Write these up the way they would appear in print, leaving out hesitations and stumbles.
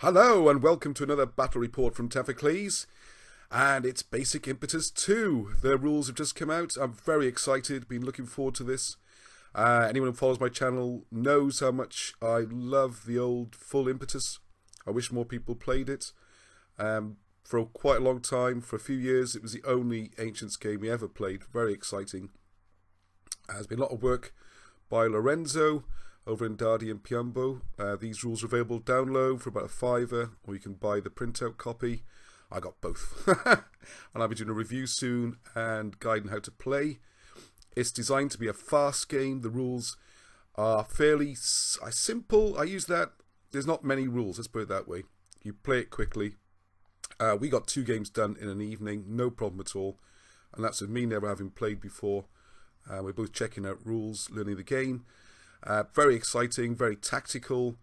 Hello and welcome to another battle report from Tefocles, and it's Basic Impetus 2. The rules have just come out. I'm very excited, been looking forward to this. Anyone who follows my channel knows how much I love the old full Impetus. I wish more people played it. For quite a long time, for a few years, it was the only Ancients game we ever played. Very exciting. There's been a lot of work by Lorenzo over in Dardi and Piombo. These rules are available download for about a £5, or you can buy the printout copy. I got both. And I'll be doing a review soon and guiding how to play. It's designed to be a fast game. The rules are fairly simple. I use that. There's not many rules, let's put it that way. You play it quickly. We got 2 games done in an evening, no problem at all. And that's with me never having played before. We're both checking out rules, learning the game. Very exciting, very tactical,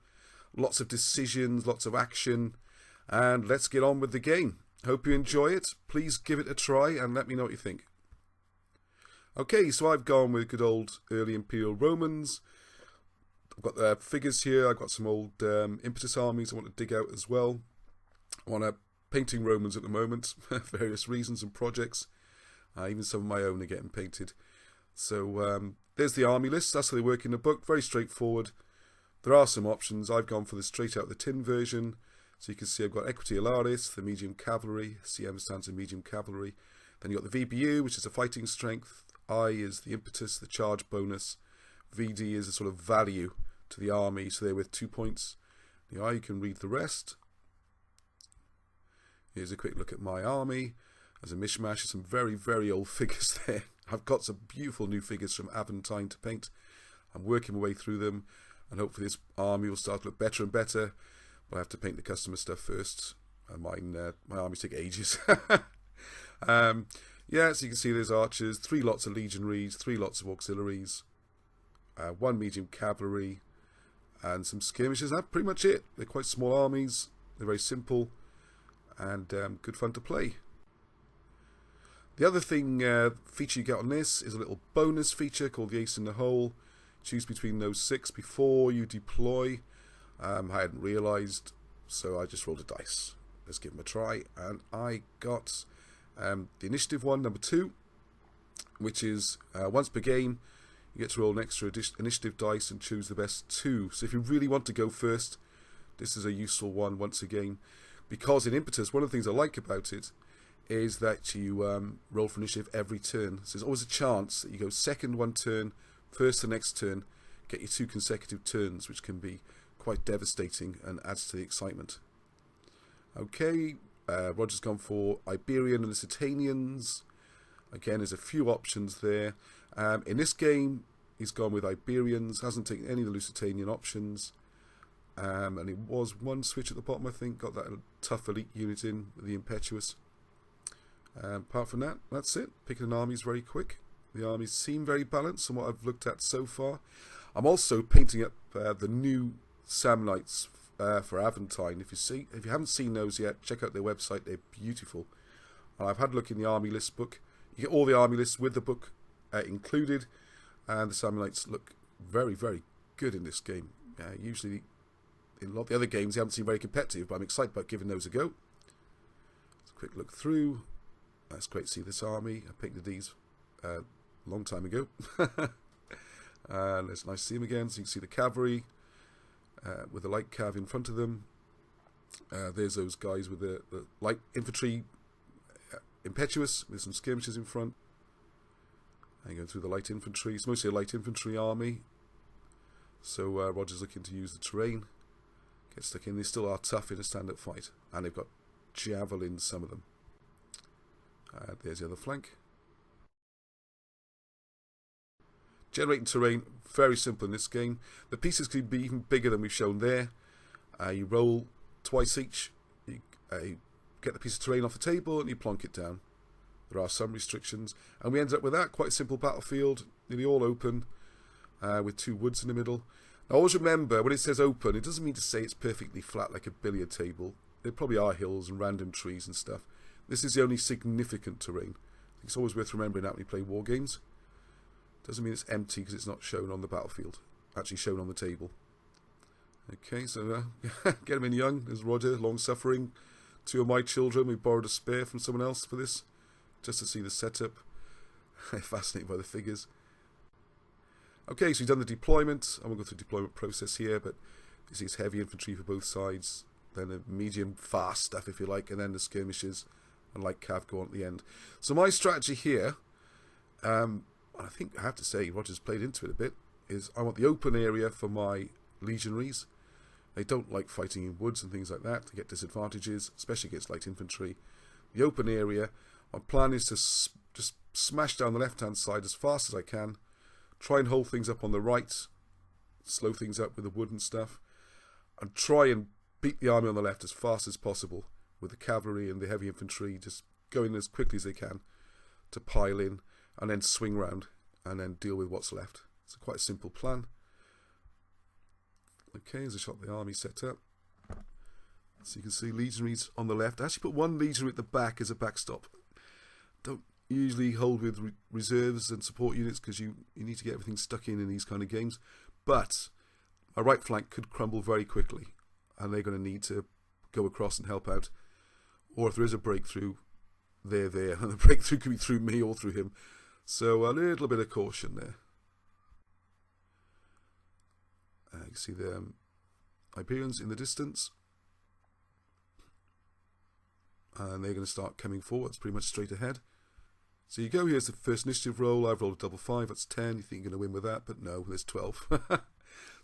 lots of decisions, lots of action, and let's get on with the game. Hope you enjoy it. Please give it a try and let me know what you think. Okay, so I've gone with good old Early Imperial Romans. I've got the figures here. I've got some old Impetus armies I want to dig out as well. I want to painting Romans at the moment for various reasons and projects. Even some of my own are getting painted. So there's the army list. That's how they work in the book. Very straightforward. There are some options. I've gone for the straight out the tin version. So you can see I've got Equity Alaris, the medium cavalry. CM stands for medium cavalry. Then you've got the VBU, which is the fighting strength. I is the impetus, the charge bonus. VD is a sort of value to the army. So they're worth 2 points. The I, you can read the rest. Here's a quick look at my army. There's a mishmash of some very, very old figures there. I've got some beautiful new figures from Aventine to paint. I'm working my way through them, and hopefully this army will start to look better and better. But I have to paint the customer stuff first. My armies take ages. Yeah, so you can see there's archers, 3 lots of legionaries, 3 lots of auxiliaries, 1 medium cavalry, and some skirmishers. That's pretty much it. They're quite small armies. They're very simple, and good fun to play. The other feature you get on this is a little bonus feature called the Ace in the Hole. Choose between those 6 before you deploy. I hadn't realised, so I just rolled a dice. Let's give them a try. And I got the initiative one, number 2, which is once per game, you get to roll an extra initiative dice and choose the best 2. So if you really want to go first, this is a useful one once a game. Because in Impetus, one of the things I like about it is that you roll for initiative every turn. So there's always a chance that you go second one turn, first the next turn, get your 2 consecutive turns, which can be quite devastating and adds to the excitement. Okay, Roger's gone for Iberian and Lusitanians. Again, there's a few options there. In this game, he's gone with Iberians, hasn't taken any of the Lusitanian options. And it was 1 switch at the bottom, I think, got that tough elite unit in, the Impetuous. Apart from that, that's it. Picking an army is very quick. The armies seem very balanced from what I've looked at so far. I'm also painting up the new Samnites for Aventine. If you haven't seen those yet, check out their website. They're beautiful. And I've had a look in the army list book. You get all the army lists with the book included, and the Samnites look very, very good in this game. Usually, in a lot of the other games, they haven't seemed very competitive, but I'm excited about giving those a go. Let's quick look through. That's great to see this army. I painted these a long time ago. And it's nice to see them again. So you can see the cavalry with the light cav in front of them. There's those guys with the light infantry impetuous with some skirmishers in front. And going through the light infantry. It's mostly a light infantry army. So Roger's looking to use the terrain. Get stuck in. They still are tough in a stand-up fight. And they've got javelins, some of them. There's the other flank. Generating terrain, very simple in this game. The pieces can be even bigger than we've shown there. You roll twice each. You get the piece of terrain off the table and you plonk it down. There are some restrictions. And we ended up with that. Quite a simple battlefield. Nearly all open. With 2 woods in the middle. Now always remember, when it says open, it doesn't mean to say it's perfectly flat like a billiard table. There probably are hills and random trees and stuff. This is the only significant terrain. I think it's always worth remembering that when you play war games. Doesn't mean it's empty because it's not shown on the battlefield. Actually shown on the table. Okay, so get him in young. There's Roger, long-suffering. 2 of my children. We borrowed a spare from someone else for this, just to see the setup. Fascinated by the figures. Okay, so we've done the deployment. I won't go through the deployment process here, but you see it's heavy infantry for both sides, then the medium fast stuff, if you like, and then the skirmishes and light cav go on at the end. So my strategy here, I think I have to say Roger's played into it a bit, is I want the open area for my legionaries. They don't like fighting in woods and things like that. They get disadvantages, especially against light infantry. The open area, my plan is to just smash down the left-hand side as fast as I can, try and hold things up on the right, slow things up with the wood and stuff, and try and beat the army on the left as fast as possible with the cavalry and the heavy infantry just going as quickly as they can to pile in and then swing round and then deal with what's left. It's quite a simple plan. Okay, there's a shot of the army set up. So you can see legionaries on the left. I actually put one legionary at the back as a backstop. Don't usually hold with reserves and support units because you need to get everything stuck in these kind of games. But my right flank could crumble very quickly and they're going to need to go across and help out. Or if there is a breakthrough, they're there. And the breakthrough could be through me or through him. So a little bit of caution there. You can see the Iberians in the distance. And they're going to start coming forwards pretty much straight ahead. So you go, here's the first initiative roll. I've rolled a double 5, that's 10. You think you're going to win with that, but no, there's 12. So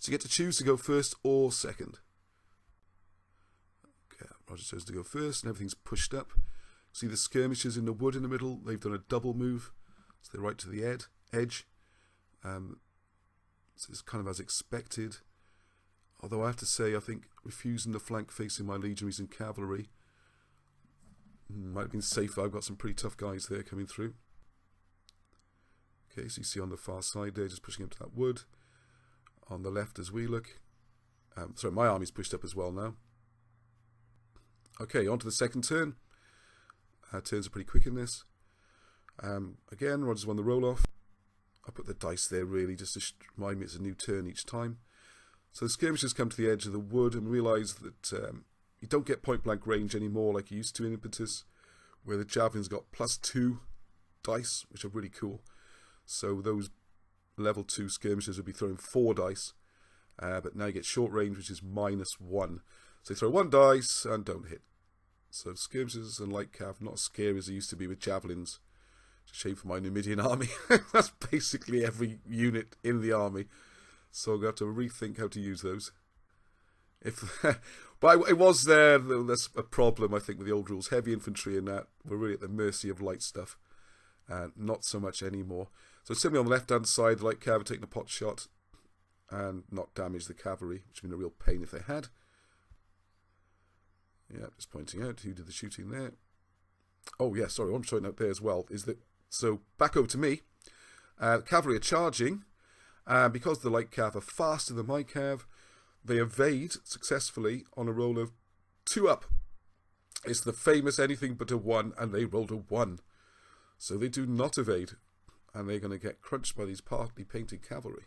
you get to choose to go first or second. Okay, Roger chose to go first, and everything's pushed up. See the skirmishers in the wood in the middle? They've done a double move. So they're right to the edge. So it's kind of as expected. Although I have to say, I think refusing the flank facing my legionaries and cavalry might have been safer. I've got some pretty tough guys there coming through. Okay, so you see on the far side there, just pushing up to that wood. On the left as we look. Sorry, my army's pushed up as well now. Okay, on to the second turn. Turns are pretty quick in this. Again, Roger's won the roll-off. I put the dice there really just to remind me it's a new turn each time. So the skirmishers come to the edge of the wood and realise that you don't get point-blank range anymore like you used to in Impetus, where the javelins got +2 dice, which are really cool. So those level 2 skirmishers would be throwing 4 dice, but now you get short range, which is -1. So they throw 1 dice and don't hit. So skirmishers and light cav, not as scary as they used to be with javelins. It's a shame for my Numidian army. That's basically every unit in the army. So I'm going to have to rethink how to use those. But it was there, that's a problem I think with the old rules. Heavy infantry and that were really at the mercy of light stuff. Not so much anymore. So similarly on the left hand side, the light cav taking a pot shot and not damage the cavalry, which would have been a real pain if they had. Yeah, just pointing out who did the shooting there. Oh yeah, sorry, what I'm showing out there as well is that, so back over to me, cavalry are charging, because the light cav are faster than my cav, they evade successfully on a roll of 2 up. It's the famous anything but a 1, and they rolled a 1. So they do not evade, and they're going to get crunched by these partly painted cavalry.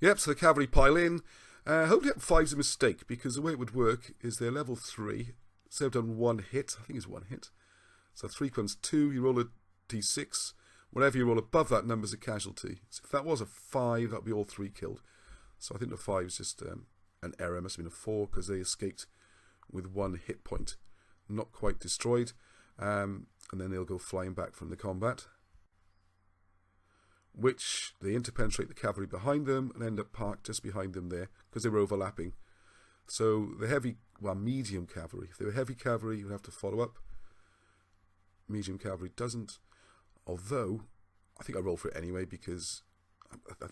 Yep, so the cavalry pile in. Hopefully 5's a mistake, because the way it would work is they're level 3, so they've done 1 hit. I think it's 1 hit. So 3 becomes 2, you roll a d6. Whatever you roll above that number is a casualty. So if that was a 5, that would be all 3 killed. So I think the 5 is just an error. It must have been a 4 because they escaped with 1 hit point. Not quite destroyed. And then they'll go flying back from the combat. Which they interpenetrate the cavalry behind them and end up parked just behind them there because they were overlapping. So the heavy, well, medium cavalry. If they were heavy cavalry, you would have to follow up. Medium cavalry doesn't. Although, I think I roll for it anyway because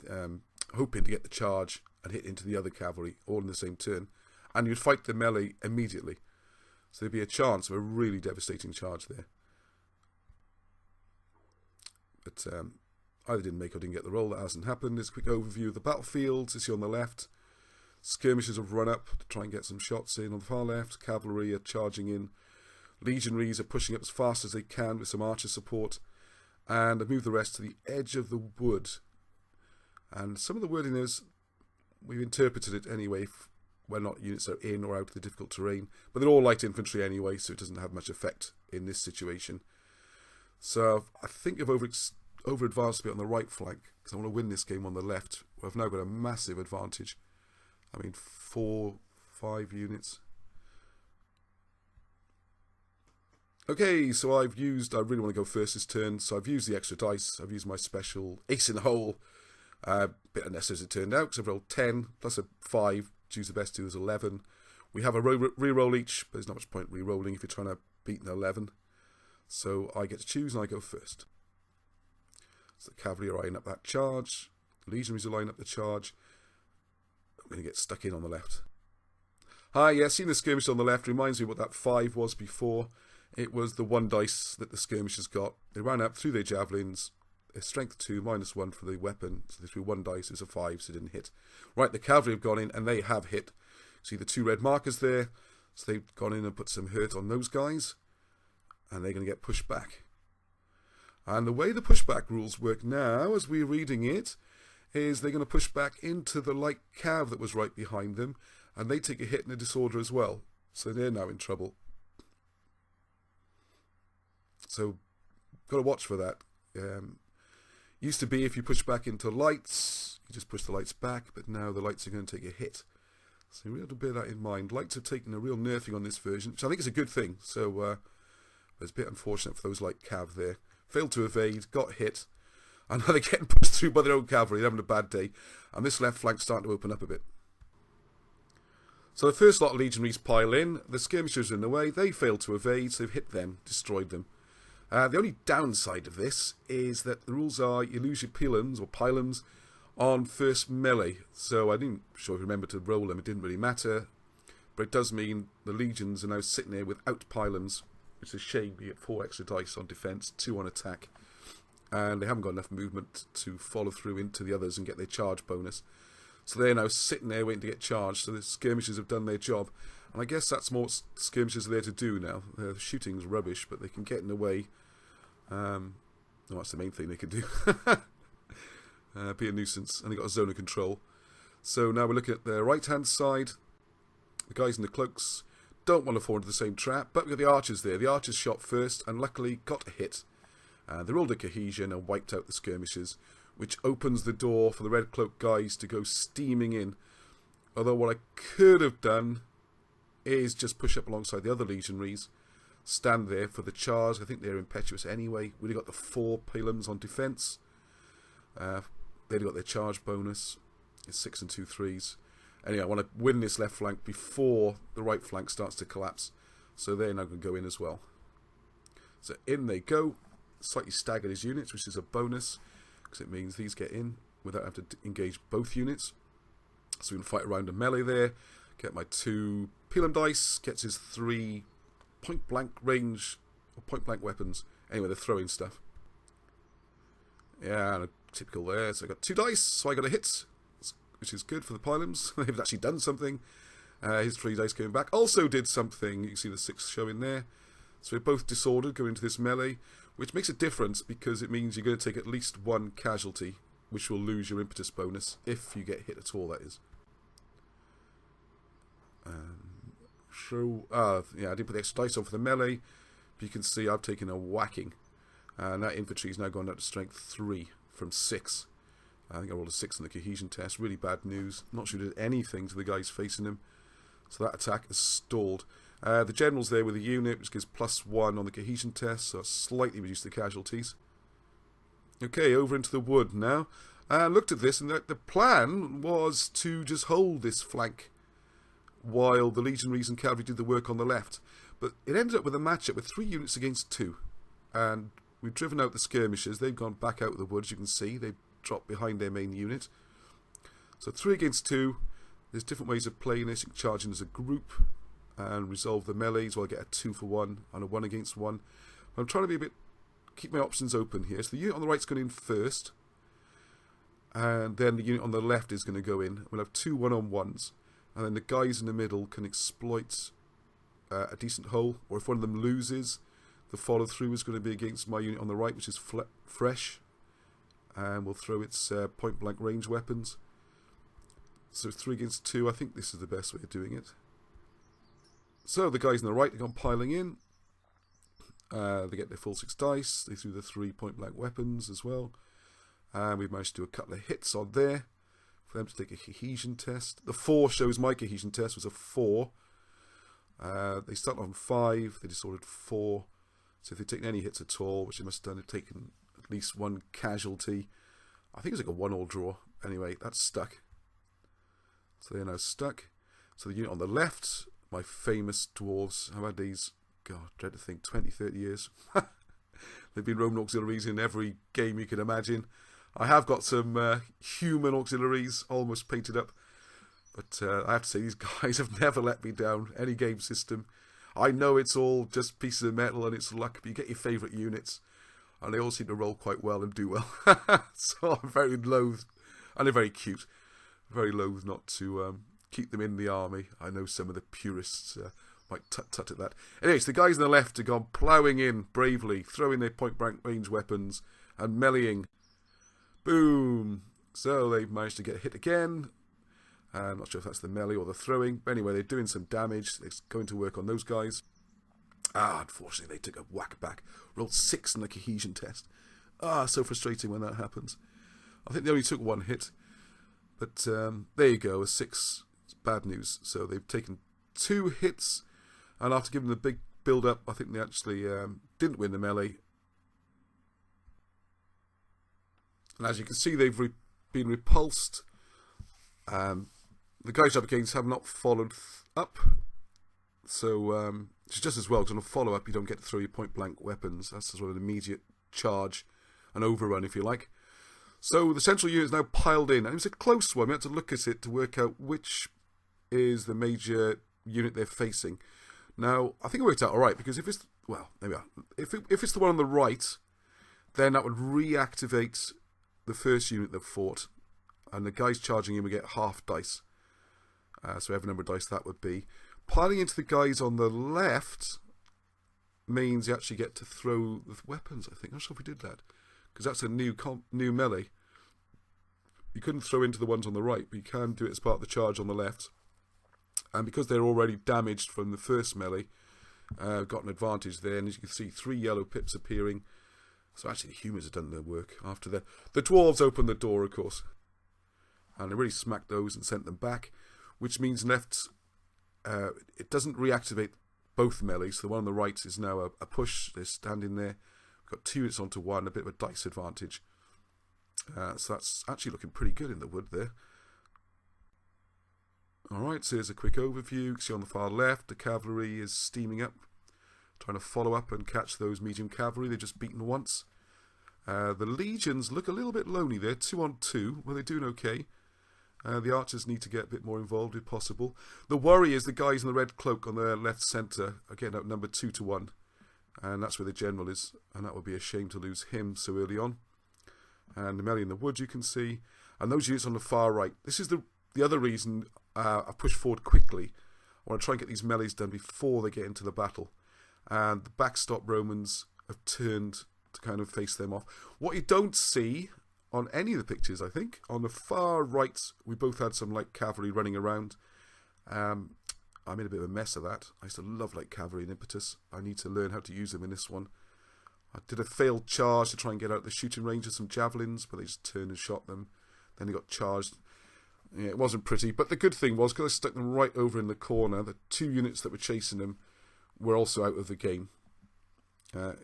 I'm hoping to get the charge and hit into the other cavalry all in the same turn. And you'd fight the melee immediately. So there'd be a chance of a really devastating charge there. But either didn't make or didn't get the roll. That hasn't happened. There's a quick overview of the battlefield. You see on the left. Skirmishers have run up to try and get some shots in on the far left. Cavalry are charging in. Legionaries are pushing up as fast as they can with some archer support. And I've moved the rest to the edge of the wood. And some of the wording is we've interpreted it anyway, when not units are in or out of the difficult terrain. But they're all light infantry anyway, so it doesn't have much effect in this situation. So I think I've over-advanced a bit on the right flank, because I want to win this game on the left, where I've now got a massive advantage. I mean, 4, 5 units. Okay, so I really want to go first this turn, so I've used the extra dice. I've used my special ace in the hole. Bit unnecessary as it turned out, because I've rolled 10, plus a 5, choose the best two is 11. We have a re-roll each, but there's not much point re-rolling if you're trying to beat an 11. So I get to choose, and I go first. So the cavalry are eyeing up that charge. The legionaries are lining up the charge. I'm going to get stuck in on the left. Hi, yeah, seeing the skirmish on the left reminds me what that 5 was before. It was the 1 dice that the skirmishers got. They ran up, threw their javelins. Their strength 2, -1 for the weapon. So they threw 1 dice. It was a 5, so it didn't hit. Right, the cavalry have gone in, and they have hit. See the 2 red markers there? So they've gone in and put some hurt on those guys. And they're going to get pushed back. And the way the pushback rules work now, as we're reading it, is they're going to push back into the light cav that was right behind them. And they take a hit and a disorder as well. So they're now in trouble. So, got to watch for that. Used to be if you push back into lights, you just push the lights back, but now the lights are going to take a hit. So we have to bear that in mind. Lights have taken a real nerfing on this version, which I think is a good thing. So, it's a bit unfortunate for those light cav there. Failed to evade, got hit, and now they're getting pushed through by their own cavalry. They're having a bad day. And this left flank's starting to open up a bit. So the first lot of legionaries pile in. The skirmishers are in the way. They failed to evade, so they've hit them, destroyed them. The only downside of this is that the rules are you lose your pylons or pylons on first melee. So I didn't sure if you remember to roll them. It didn't really matter. But it does mean the legions are now sitting there without pylons, which is a shame. You get 4 extra dice on defense, 2 on attack. And they haven't got enough movement to follow through into the others and get their charge bonus. So they're now sitting there waiting to get charged. So the skirmishers have done their job. And I guess that's more what skirmishers are there to do now. The shooting's rubbish, but they can get in the way. Well, that's the main thing they can do. Be a nuisance. And they've got a zone of control. So now we're looking at the right-hand side. The guys in the cloaks don't want to fall into the same trap, but we've got the archers there. The archers shot first and luckily got a hit. They rolled a cohesion and wiped out the skirmishers, which opens the door for the red cloak guys to go steaming in. Although what I could have done is just push up alongside the other legionaries, stand there for the charge. I think they're impetuous anyway. We've got the 4 pylons on defence. They've got their charge bonus. It's 6 and 2 3s. Anyway, I want to win this left flank before the right flank starts to collapse. So they're now going to go in as well. So in they go. Slightly staggered as units, which is a bonus, because it means these get in without having to engage both units. So we can fight around a melee there. Get my 2 pylon dice. Gets his 3 point blank range or point blank weapons. Anyway, they're throwing stuff. Yeah, typical there. So I got 2 dice, so I got a hit, which is good for the pylons. They've actually done something. His 3 dice coming back also did something. You can see the 6 showing there. So we're both disordered going into this melee, which makes a difference because it means you're going to take at least 1 casualty, which will lose your impetus bonus if you get hit at all, that is. Yeah, I didn't put the extra dice on for the melee, but you can see I've taken a whacking. And that infantry is now gone up to strength 3 from 6. I think I rolled a 6 on the cohesion test. Really bad news. Not sure it did anything to the guys facing him. So that attack is stalled. The general's there with a unit, which gives +1 on the cohesion test, so slightly reduced the casualties. Okay, over into the wood now. Looked at this, and the plan was to just hold this flank while the legionaries and cavalry did the work on the left. But it ended up with a matchup with 3 units against 2. And we've driven out the skirmishers. They've gone back out of the wood, as you can see. They've dropped behind their main unit. So 3 against 2. There's different ways of playing this. You can charge in as a group and resolve the melees, or I get a 2 for 1 and a 1 against 1. I'm trying to keep my options open here. So the unit on the right's going in first, and then the unit on the left is going to go in. We'll have 2 1-on-1s, and then the guys in the middle can exploit a decent hole, or if one of them loses, the follow through is going to be against my unit on the right, which is fresh, and we'll throw its point blank range weapons. So 3 against 2, I think this is the best way of doing it. So the guys on the right have gone piling in. They get their full 6 dice. They threw the 3 point-blank weapons as well. And we've managed to do a couple of hits on there for them to take a cohesion test. The 4 shows my cohesion test was a 4. They start on 5. They disordered 4. So if they've taken any hits at all, which they must have done, they've taken at least 1 casualty. I think it's like a 1-all draw. Anyway, that's stuck. So they're now stuck. So the unit on the left, my famous dwarves, how about these? God, dread to think, 20, 30 years. They've been Roman auxiliaries in every game you can imagine. I have got some human auxiliaries almost painted up. But I have to say, these guys have never let me down. Any game system. I know it's all just pieces of metal and it's luck, but you get your favourite units. And they all seem to roll quite well and do well. So I'm very loath. And they're very cute. Very loath not to keep them in the army. I know some of the purists might tut at that. Anyways, the guys on the left have gone ploughing in bravely, throwing their point-blank range weapons and meleeing. Boom! So they've managed to get hit again. I'm not sure if that's the melee or the throwing. But anyway, they're doing some damage. They're going to work on those guys. Unfortunately, they took a whack back. Rolled 6 in the cohesion test. So frustrating when that happens. I think they only took 1 hit. But there you go, a 6. It's bad news. So they've taken 2 hits. And after giving them the big build-up, I think they actually didn't win the melee. And as you can see, they've been repulsed. The guys up against have not followed up. So it's just as well, because on a follow-up, you don't get to throw your point-blank weapons. That's sort of an immediate charge, an overrun, if you like. So the central unit is now piled in, and it was a close one. We had to look at it to work out which is the major unit they're facing. Now, I think it worked out all right, because if it's, well, there we are. If it's the one on the right, then that would reactivate the first unit that fought, and the guys charging in would get half dice. So every number of dice that would be. Piling into the guys on the left means you actually get to throw the weapons, I think. I'm not sure if we did that, because that's a new melee. You couldn't throw into the ones on the right, but you can do it as part of the charge on the left. And because they're already damaged from the first melee, got an advantage there. And as you can see, 3 yellow pips appearing. So actually the humans have done their work. After the dwarves opened the door, of course. And they really smacked those and sent them back. Which means left, it doesn't reactivate both melees. So the one on the right is now a push. They're standing there. We've got 2 units onto 1, a bit of a dice advantage. So that's actually looking pretty good in the wood there. Alright, so here's a quick overview. You can see on the far left, the cavalry is steaming up, trying to follow up and catch those medium cavalry. They've just beaten once. The legions look a little bit lonely there, 2 on 2. Well, they're doing okay. The archers need to get a bit more involved if possible. The worry is the guys in the red cloak on the left centre are getting outnumbered 2 to 1. And that's where the general is. And that would be a shame to lose him so early on. And the melee in the wood you can see. And those units on the far right. This is the other reason I've pushed forward quickly. I want to try and get these melees done before they get into the battle. And the backstop Romans have turned to kind of face them off. What you don't see on any of the pictures, I think, on the far right, we both had some light cavalry running around. I made a bit of a mess of that. I used to love light cavalry in Impetus. I need to learn how to use them in this one. I did a failed charge to try and get out the shooting range of some javelins, but they just turned and shot them. Then they got charged. Yeah, it wasn't pretty, but the good thing was, because I stuck them right over in the corner, the 2 units that were chasing them were also out of the game,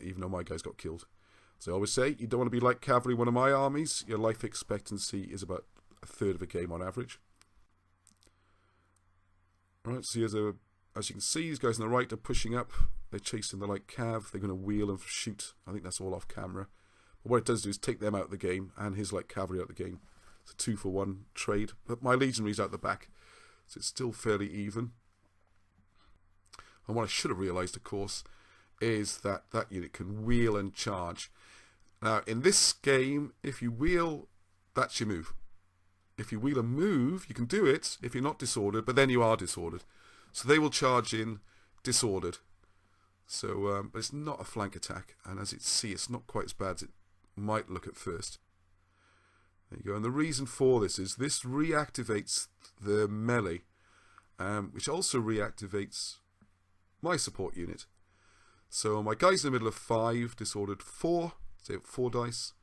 even though my guys got killed. So I always say, you don't want to be like cavalry in one of my armies. Your life expectancy is about a third of a game on average. Alright, so as you can see, these guys on the right are pushing up. They're chasing the light cav. They're going to wheel and shoot. I think that's all off camera. But what it does do is take them out of the game and his light cavalry out of the game. It's a 2-for-1 trade. But my legionary's out the back. So it's still fairly even. And what I should have realised, of course, is that that unit can wheel and charge. Now, in this game, if you wheel, that's your move. If you wheel and move, you can do it if you're not disordered, but then you are disordered. So they will charge in disordered. So, but it's not a flank attack, and as you see, it's not quite as bad as it might look at first. There you go. And the reason for this is this reactivates the melee, which also reactivates my support unit. So my guys in the middle of 5, disordered 4, so they have 4 dice.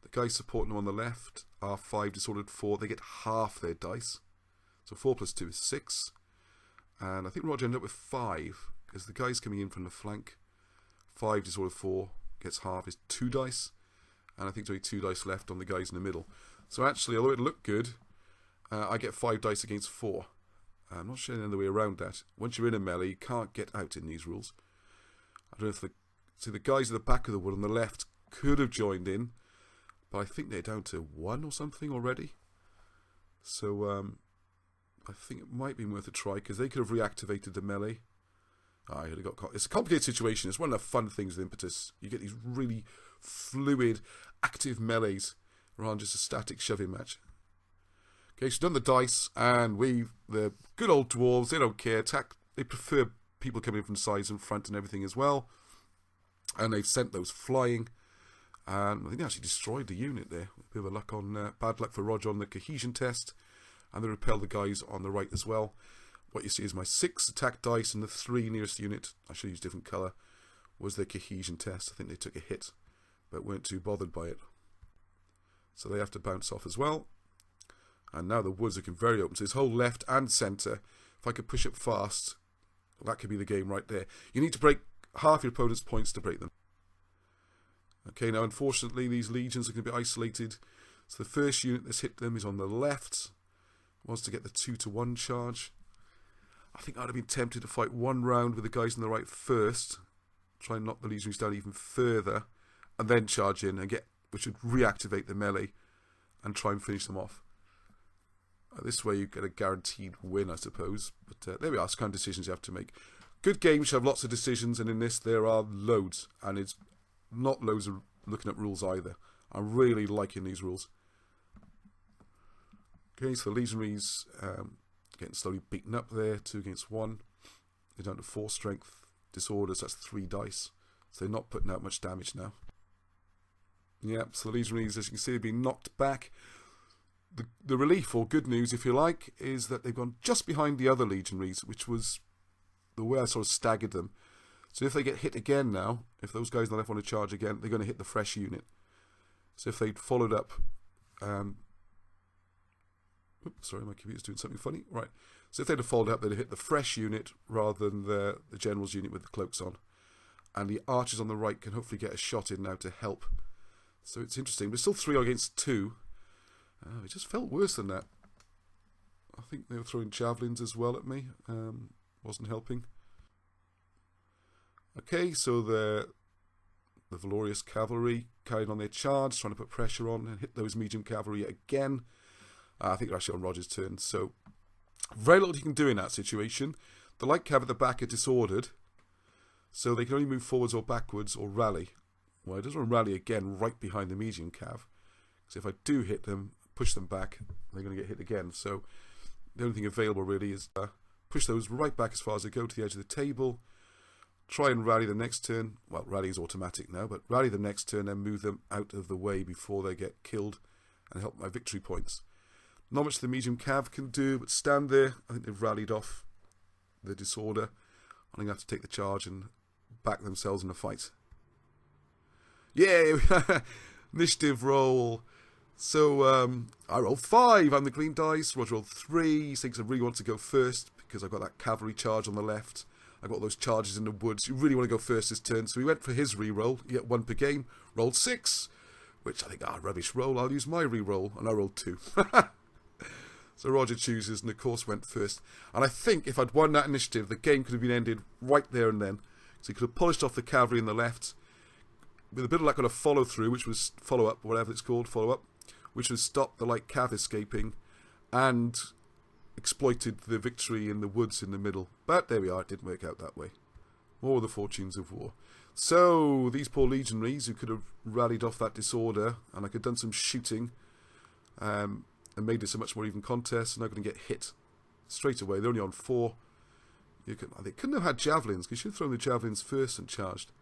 The guys supporting them on the left are 5, disordered 4, they get half their dice. So 4 plus 2 is 6. And I think Roger ended up with 5, because the guys coming in from the flank, 5, disordered 4, gets half, is 2 dice. And I think there's only 2 dice left on the guys in the middle. So actually, although it looked good, I get 5 dice against 4. I'm not sure any other way around that. Once you're in a melee, you can't get out in these rules. I don't know if the guys at the back of the wood on the left could have joined in, but I think they're down to 1 or something already. So I think it might be worth a try, because they could have reactivated the melee. It's a complicated situation. It's one of the fun things with Impetus. You get these really fluid, active melees rather than just a static shoving match. Okay, so done the dice, and the good old dwarves, they don't care. They prefer people coming in from sides and front and everything as well. And they've sent those flying. And I think they actually destroyed the unit there. A bit of a luck on bad luck for Roger on the cohesion test. And they repel the guys on the right as well. What you see is my 6 attack dice, and the 3 nearest unit, I should use different colour, was their cohesion test. I think they took a hit, but weren't too bothered by it. So they have to bounce off as well. And now the woods are looking very open. So his whole left and centre, if I could push up fast, that could be the game right there. You need to break half your opponent's points to break them. Okay, now unfortunately these legions are going to be isolated. So the first unit that's hit them is on the left. Wants to get the 2-to-1 charge. I think I'd have been tempted to fight 1 round with the guys on the right first. Try and knock the legionaries down even further. And then charge in and which would reactivate the melee and try and finish them off. This way you get a guaranteed win, I suppose. But there we are, it's kind of decisions you have to make. Good games have lots of decisions, and in this there are loads. And it's not loads of looking at rules either. I'm really liking these rules. Okay, so the legionaries getting slowly beaten up there, 2 against 1. They're down to 4 strength. Disorders, that's 3 dice. So they're not putting out much damage now. Yep, so the legionaries, as you can see, have been knocked back. The relief, or good news if you like, is that they've gone just behind the other legionaries, which was the way I sort of staggered them. So if they get hit again now, if those guys on the left want to charge again, they're going to hit the fresh unit. So if they'd followed up... oops, sorry, my computer's doing something funny. Right. So if they'd have followed up, they'd have hit the fresh unit rather than the general's unit with the cloaks on. And the archers on the right can hopefully get a shot in now to help. So it's interesting. We're still 3 against 2. It just felt worse than that. I think they were throwing javelins as well at me. Wasn't helping. Okay, so the Valorious cavalry carried on their charge, trying to put pressure on and hit those medium cavalry again. I think they're actually on Roger's turn. So very little you can do in that situation. The light cav at the back are disordered, so they can only move forwards or backwards or rally. Well, it does want to rally again right behind the medium cav. So if I do hit them, push them back, they're going to get hit again. So the only thing available really is push those right back as far as they go to the edge of the table. Try and rally the next turn. Well, rally is automatic now, but rally the next turn and move them out of the way before they get killed and help my victory points. Not much the medium cav can do, but stand there. I think they've rallied off the disorder. I'm going to have to take the charge and back themselves in a fight. Yay! Initiative roll. So, I rolled 5. I'm the green dice. Roger rolled 3. He thinks I really want to go first because I've got that cavalry charge on the left. I've got those charges in the woods. You really want to go first this turn. So he went for his re-roll. You get 1 per game. Rolled 6. Which I think, rubbish roll. I'll use my re-roll. And I rolled 2. So Roger chooses and of course went first. And I think if I'd won that initiative, the game could have been ended right there and then. So he could have polished off the cavalry in the left. With a bit of luck on a follow-through, which was follow-up, whatever it's called, follow-up, which was stop the light cav escaping and exploited the victory in the woods in the middle. But there we are, it didn't work out that way. More of the fortunes of war. So, these poor legionaries who could have rallied off that disorder, and I could have done some shooting, and made this a much more even contest, are now going to get hit straight away. They're only on 4. They couldn't have had javelins, because you should have thrown the javelins first and charged.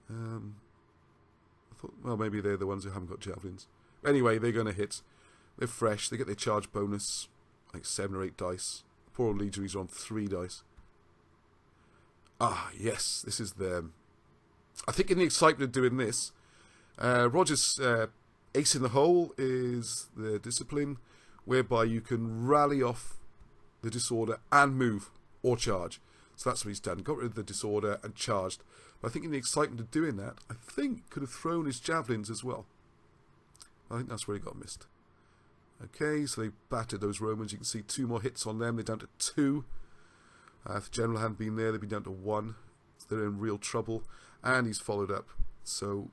I thought, well, maybe they're the ones who haven't got javelins. Anyway, they're going to hit. They're fresh. They get their charge bonus, like 7 or 8 dice. Poor old legionaries are on 3 dice. Ah, yes, this is them. I think in the excitement of doing this, Roger's ace in the hole is the discipline, whereby you can rally off the disorder and move or charge. So that's what he's done. Got rid of the disorder and charged. But I think in the excitement of doing that, I think could have thrown his javelins as well. I think that's where he got missed. Okay, so they battered those Romans. You can see 2 more hits on them. They're down to 2. If the general hadn't been there, they'd be down to 1. So they're in real trouble. And he's followed up. So,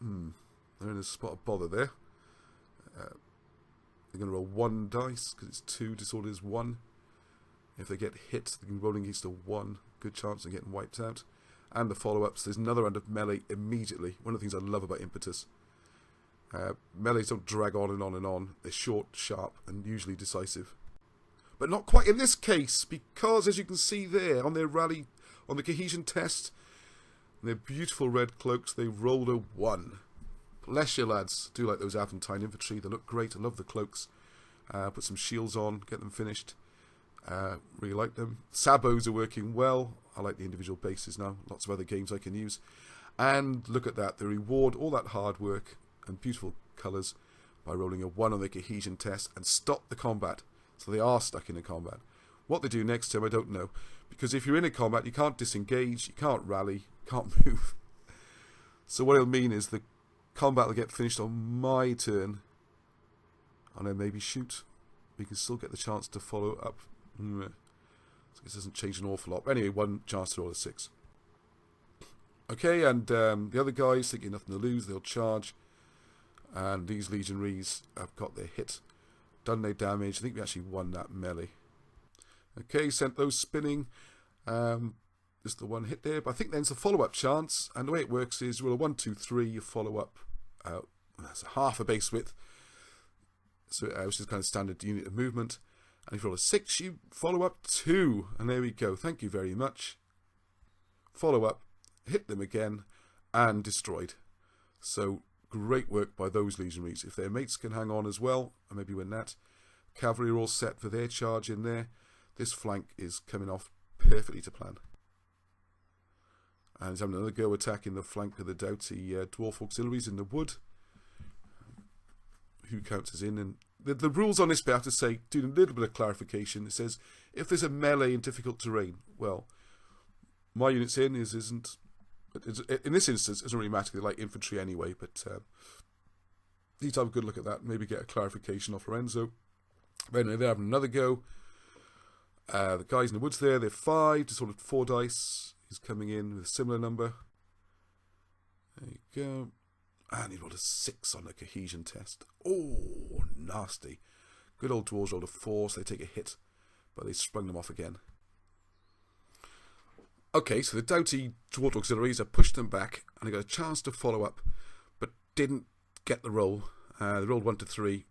they're in a spot of bother there. They're going to roll 1 dice, because it's 2, disorder is 1. If they get hit, they're rolling against a 1. Good chance of getting wiped out. And the follow-ups, there's another round of melee immediately. One of the things I love about Impetus. Melees don't drag on and on and on. They're short, sharp, and usually decisive. But not quite in this case, because as you can see there, on their rally, on the cohesion test, their beautiful red cloaks, they rolled a 1. Bless you, lads. Do like those Aventine infantry. They look great. I love the cloaks. Put some shields on, get them finished. Really like them. Sabos are working well. I like the individual bases now. Lots of other games I can use. And look at that. They reward all that hard work and beautiful colours by rolling a 1 on their cohesion test and stop the combat. So they are stuck in a combat. What they do next time, I don't know. Because if you're in a combat, you can't disengage, you can't rally, you can't move. So what it'll mean is the combat will get finished on my turn. And then maybe shoot. We can still get the chance to follow up. So this doesn't change an awful lot. But anyway, 1 chance to roll a 6. Okay, and the other guys, thinking nothing to lose, they'll charge. And these legionaries have got their hit, done their damage. I think we actually won that melee. Okay, sent those spinning. Just the 1 hit there. But I think then's the follow-up chance. And the way it works is roll a 1, 2, 3, you follow up. That's half a base width. So which is kind of standard unit of movement. And if you roll a 6, you follow up 2. And there we go. Thank you very much. Follow up, hit them again, and destroyed. So great work by those legionaries. If their mates can hang on as well, and maybe win that. Cavalry are all set for their charge in there. This flank is coming off perfectly to plan. And he's having another go attacking the flank of the doughty dwarf auxiliaries in the wood. Who counts as in? And the rules on this bit, I have to say, do a little bit of clarification. It says, if there's a melee in difficult terrain, well, my unit's in, isn't. In this instance, it doesn't really matter. They like infantry anyway, but need to have a good look at that. Maybe get a clarification off Lorenzo. But anyway, they're having another go. The guys in the woods there, they're 5, just sort of 4 dice. He's coming in with a similar number. There you go. And he rolled a 6 on the cohesion test. Oh, nasty. Good old dwarves rolled a 4, so they take a hit. But they sprung them off again. Okay, so the doughty dwarf auxiliaries have pushed them back, and they got a chance to follow up, but didn't get the roll. They rolled 1 to 3,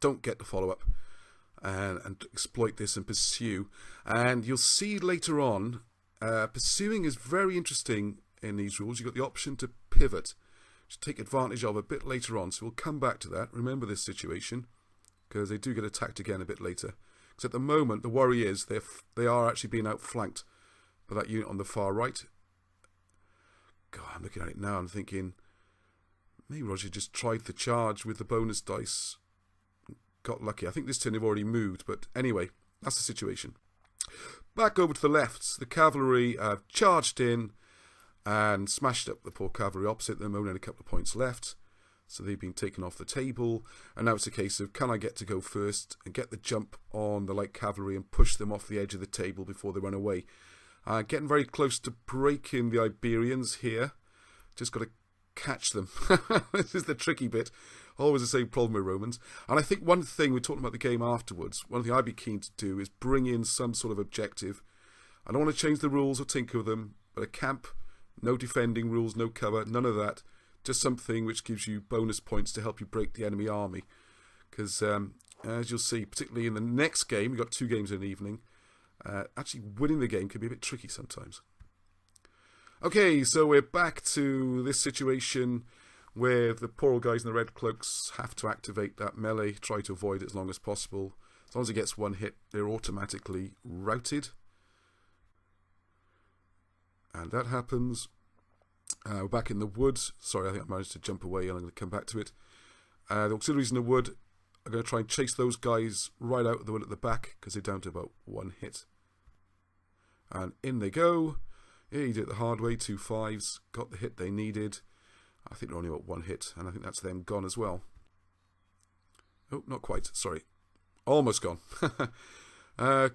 don't get the follow up, and exploit this and pursue. And you'll see later on, pursuing is very interesting in these rules. You've got the option to pivot, to take advantage of a bit later on. So we'll come back to that. Remember this situation, because they do get attacked again a bit later. Because at the moment, the worry is they are actually being outflanked by that unit on the far right. God, I'm looking at it now, I'm thinking, maybe Roger just tried the charge with the bonus dice. Got lucky. I think this turn they've already moved, but anyway, that's the situation. Back over to the left, the cavalry have charged in and smashed up the poor cavalry opposite them, only had a couple of points left. So they've been taken off the table, and now it's a case of, can I get to go first and get the jump on the light cavalry and push them off the edge of the table before they run away. Getting very close to breaking the Iberians here. Just got to catch them. This is the tricky bit. Always the same problem with Romans. And I think one thing, we're talking about the game afterwards, one thing I'd be keen to do is bring in some sort of objective. I don't want to change the rules or tinker with them, but a camp, no defending rules, no cover, none of that. Just something which gives you bonus points to help you break the enemy army. Because, as you'll see, particularly in the next game, we've got 2 games in an evening, actually winning the game can be a bit tricky sometimes. Okay, so we're back to this situation where the poor old guys in the red cloaks have to activate that melee, try to avoid it as long as possible. As long as it gets one hit, they're automatically routed. And that happens. We're back in the wood. Sorry, I think I managed to jump away and I'm going to come back to it. The auxiliaries in the wood are going to try and chase those guys right out of the wood at the back because they're down to about one hit. And in they go. Yeah, he did it the hard way, 2 5s, got the hit they needed. I think they're only about one hit, and I think that's them gone as well. Oh, not quite, sorry. Almost gone.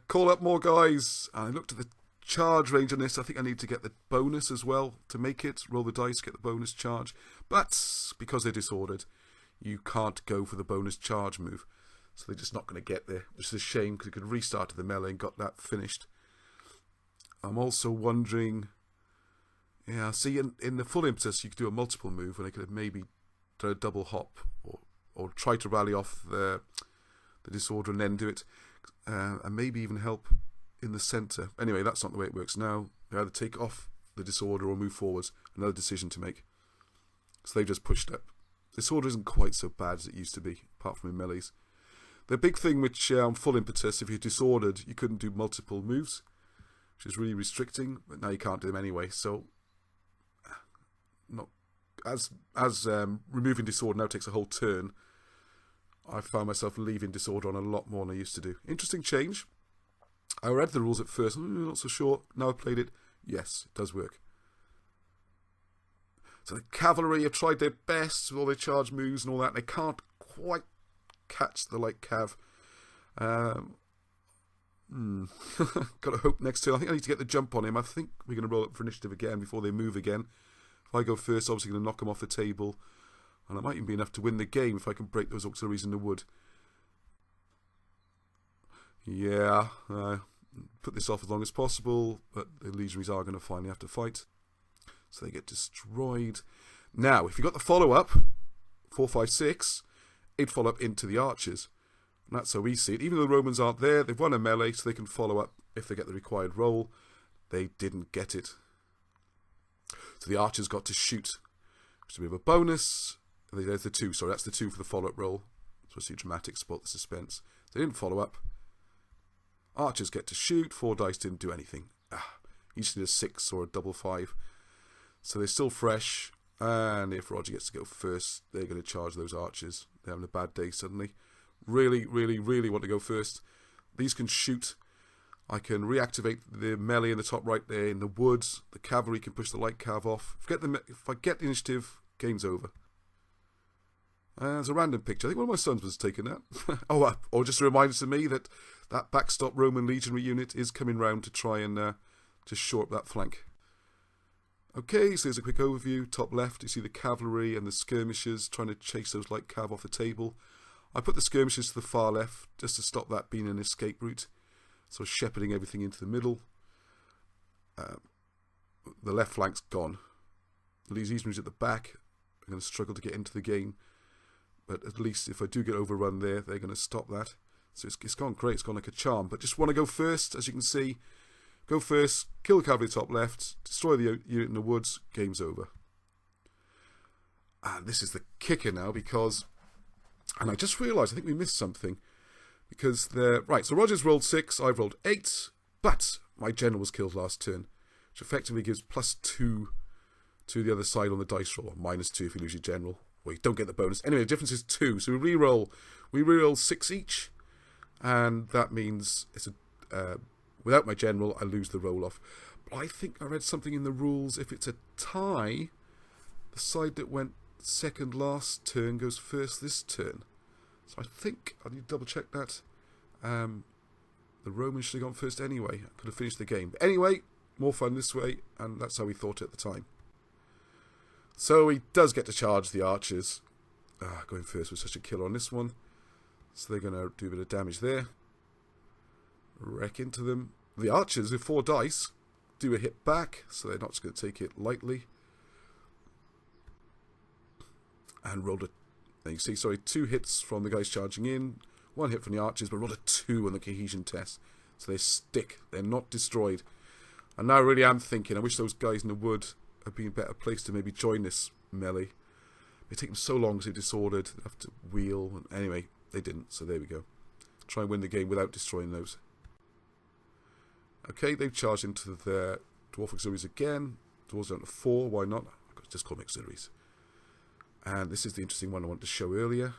Call up more guys. I looked at the charge range on this. I think I need to get the bonus as well to make it. Roll the dice, get the bonus charge. But because they're disordered, you can't go for the bonus charge move. So they're just not going to get there, which is a shame because you could restart the melee and got that finished. I'm also wondering, yeah, see, in the full impetus, you could do a multiple move where they could have maybe done a double hop or try to rally off the disorder and then do it, and maybe even help in the centre. Anyway, that's not the way it works now. They either take off the disorder or move forwards. Another decision to make. So they've just pushed up. Disorder isn't quite so bad as it used to be, apart from in melees. The big thing which full impetus, if you're disordered, you couldn't do multiple moves, which is really restricting, but now you can't do them anyway. So, not as removing disorder now takes a whole turn. I found myself leaving disorder on a lot more than I used to do. Interesting change. I read the rules at first, not so sure. Now I've played it, yes, it does work. So the cavalry have tried their best with all their charge moves and all that. They can't quite catch the light cav. Got to hope next turn. I think I need to get the jump on him. I think we're going to roll up for initiative again before they move again. If I go first, obviously going to knock them off the table. And it might even be enough to win the game if I can break those auxiliaries in the wood. Yeah, put this off as long as possible, but the legionaries are going to finally have to fight. So they get destroyed. Now, if you got the follow-up, 4, 5, 6, it'd follow up into the archers. And that's how we see it. Even though the Romans aren't there, they've won a melee, so they can follow up if they get the required roll. They didn't get it. So the archers got to shoot, which is a bit of a bonus. There's the 2, sorry, that's the 2 for the follow-up roll. So see dramatic, spot the suspense. They didn't follow up. Archers get to shoot, 4 dice didn't do anything. You just need a 6 or a double 5. So they're still fresh, and if Roger gets to go first, they're going to charge those archers. They're having a bad day suddenly. Really, really, really want to go first. These can shoot. I can reactivate the melee in the top right there in the woods. The cavalry can push the light cav off. If I get the initiative, game's over. There's a random picture. I think one of my sons was taking that. Or just a reminder to me that that backstop Roman legionary unit is coming round to try and just shore up that flank. Okay, so here's a quick overview. Top left, you see the cavalry and the skirmishers trying to chase those light cav off the table. I put the skirmishers to the far left just to stop that being an escape route. So shepherding everything into the middle. The left flank's gone. The legionaries at the back are going to struggle to get into the game. But at least if I do get overrun there, they're going to stop that. So it's gone great. It's gone like a charm. But just want to go first, as you can see. Go first, kill the cavalry top left, destroy the unit in the woods, game's over. And this is the kicker now because... And I just realised, I think we missed something. Because right, so Roger's rolled 6, I've rolled 8, but my general was killed last turn. Which effectively gives +2 to the other side on the dice roll. Or -2 if you lose your general. Well, you don't get the bonus. Anyway, the difference is 2. So we re-roll 6 each. And that means it's without my general, I lose the roll-off. But I think I read something in the rules. If it's a tie, the side that went second last turn goes first this turn. So I think I need to double-check that. The Romans should have gone first anyway. I could have finished the game. But anyway, more fun this way, and that's how we thought it at the time. So he does get to charge the archers. Going first was such a killer on this one. So they're going to do a bit of damage there. Wreck into them. The archers with 4 dice do a hit back, so they're not just going to take it lightly. And rolled a... You see, sorry, 2 hits from the guys charging in. 1 hit from the archers, but rolled a 2 on the cohesion test. So they stick. They're not destroyed. And now I really am thinking, I wish those guys in the wood had been better placed to maybe join this melee. They take them so long because they're disordered. They have to wheel. And anyway, they didn't. So there we go. Try and win the game without destroying those. Okay, they've charged into their dwarf auxiliaries again. Dwarves down to 4. Why not? Just call them auxiliaries. And this is the interesting one I wanted to show earlier.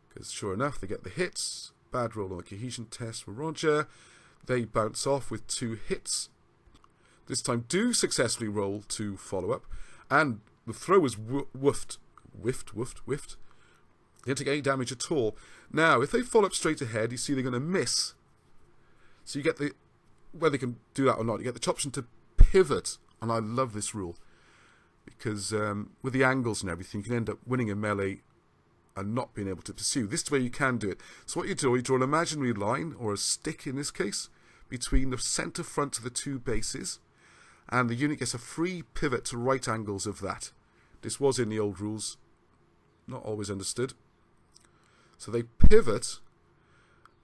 Because sure enough, they get the hits. Bad roll on the cohesion test for Roger. They bounce off with 2 hits. This time do successfully roll to follow up. And the throw is whiffed. They don't take any damage at all. Now, if they follow up straight ahead, you see they're going to miss. So you get the, whether they can do that or not, you get the option to pivot. And I love this rule. Because with the angles and everything, you can end up winning a melee and not being able to pursue. This way you can do it. So what you draw an imaginary line, or a stick in this case, between the centre front of the 2 bases, and the unit gets a free pivot to right angles of that. This was in the old rules, not always understood. So they pivot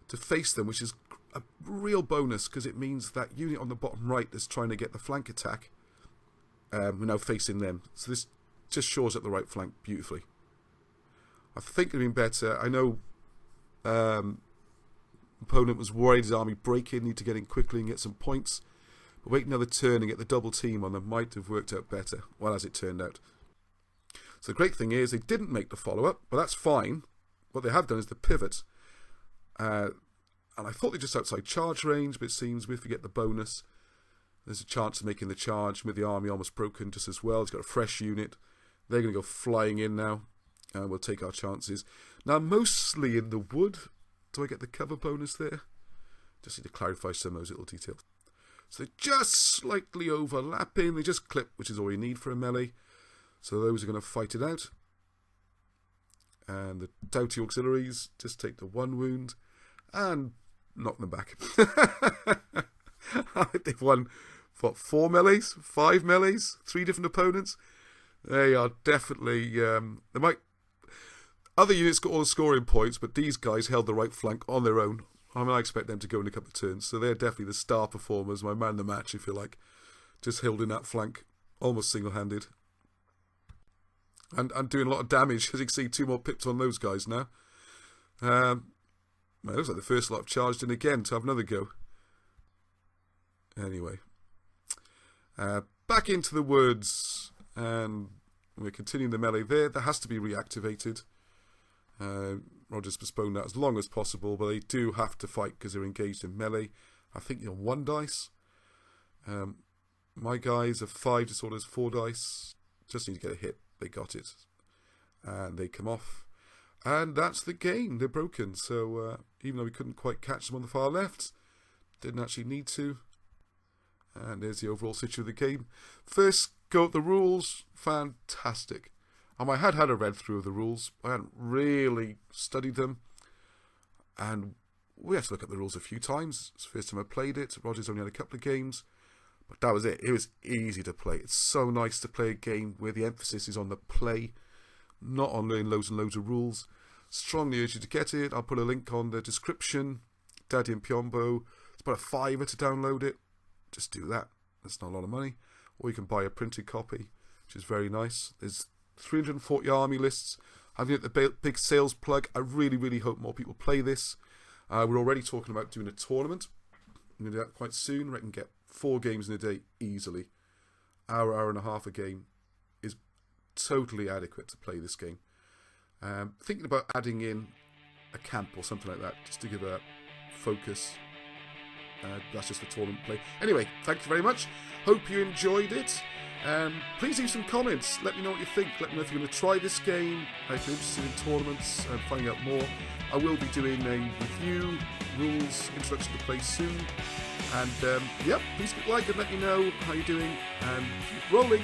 to face them, which is a real bonus, because it means that unit on the bottom right that's trying to get the flank attack, we're now facing them. So this just shores up the right flank beautifully. I think it would have been better. I know opponent was worried his army break in, need to get in quickly and get some points. But wait another turn and get the double team on them might have worked out better, well, as it turned out. So the great thing is they didn't make the follow-up, but that's fine. What they have done is the pivot. And I thought they're just outside charge range, but it seems if we get the bonus, there's a chance of making the charge with the army almost broken just as well. He's got a fresh unit. They're going to go flying in now. And we'll take our chances. Now, mostly in the wood. Do I get the cover bonus there? Just need to clarify some of those little details. So they're just slightly overlapping. They just clip, which is all you need for a melee. So those are going to fight it out. And the doughty auxiliaries just take the 1 wound and knock them back. They've won, what, 4 melees? 5 melees? 3 different opponents? They are definitely... they might... Other units got all the scoring points, but these guys held the right flank on their own. I mean, I expect them to go in a couple of turns, so they're definitely the star performers, my man of the match, if you like. Just holding that flank, almost single-handed. And doing a lot of damage, as you can see, 2 more pips on those guys now. Well, it looks like the first lot have charged in again to have another go. Anyway. Back into the woods, and we're continuing the melee there. That has to be reactivated. Roger's postponed that as long as possible, but they do have to fight because they're engaged in melee. I think you're 1 dice. My guys are 5 disorders, 4 dice. Just need to get a hit. They got it. And they come off. And that's the game. They're broken. So even though we couldn't quite catch them on the far left, didn't actually need to. And there's the overall situation of the game. First go at the rules. Fantastic. I had a read through of the rules. I hadn't really studied them. And we had to look at the rules a few times. It's the first time I played it. Roger's only had a couple of games. But that was it. It was easy to play. It's so nice to play a game where the emphasis is on the play, not on learning loads and loads of rules. Strongly urge you to get it. I'll put a link on the description. Daddy and Piombo. It's about a £5 to download it. Just do that. That's not a lot of money. Or you can buy a printed copy, which is very nice. There's 340 army lists. Having it the big sales plug. I really, really hope more people play this. We're already talking about doing a tournament. I'm going to do that quite soon. I reckon get 4 games in a day easily. Hour and a half a game is totally adequate to play this game. Thinking about adding in a camp or something like that, just to give a focus. That's just for tournament play. Anyway, thank you very much. Hope you enjoyed it. Please leave some comments. Let me know what you think. Let me know if you're going to try this game, if you're interested in tournaments and finding out more. I will be doing a review, rules, introduction to play soon. And, yep, please click like and let me know how you're doing. And keep rolling.